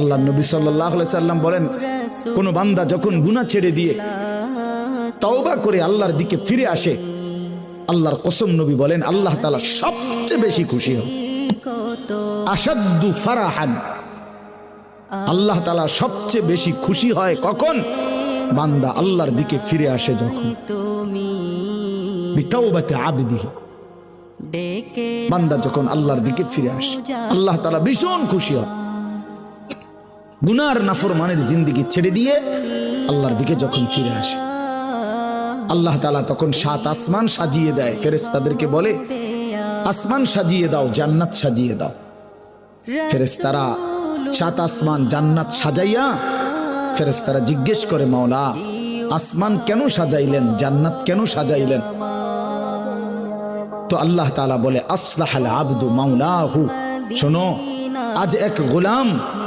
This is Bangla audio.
আল্লাহ নবী সাল্লাল্লাহু আলাইহি সাল্লাম বলেন, কোন বান্দা যখন গুনাহ ছেড়ে দিয়ে তওবা করে আল্লাহর দিকে ফিরে আসে, আল্লাহর কসম নবী বলেন আল্লাহ তাআলা সবচেয়ে বেশি খুশি হন। আশাদ্দু ফারাহান, আল্লাহ তাআলা সবচেয়ে বেশি খুশি হয় কখন? বান্দা আল্লাহর দিকে ফিরে আসে যখন। বিতাওবাতি আবদিহি, বান্দা যখন আল্লাহর দিকে ফিরে আসে আল্লাহ তাআলা ভীষণ খুশি হয়। গুনার নাফরমানের জিন্দেগি ছেড়ে দিয়ে আল্লাহর দিকে যখন ফিরে আসে, আল্লাহ তাআলা তখন 7 আসমান সাজিয়ে দেয়, ফেরেশতাদেরকে বলে আসমান সাজিয়ে দাও, জান্নাত সাজিয়ে দাও। ফেরেশতারা 7 আসমান জান্নাত সাজাইয়া ফেরেশতারা জিজ্ঞেস করে, মাওলা আসমান কেন সাজাইলেন, জান্নাত কেন সাজাইলেন? তো আল্লাহ তাআলা বলে আসলাহাল আবদু মাওলাহু, শোনো আজ এক গোলাম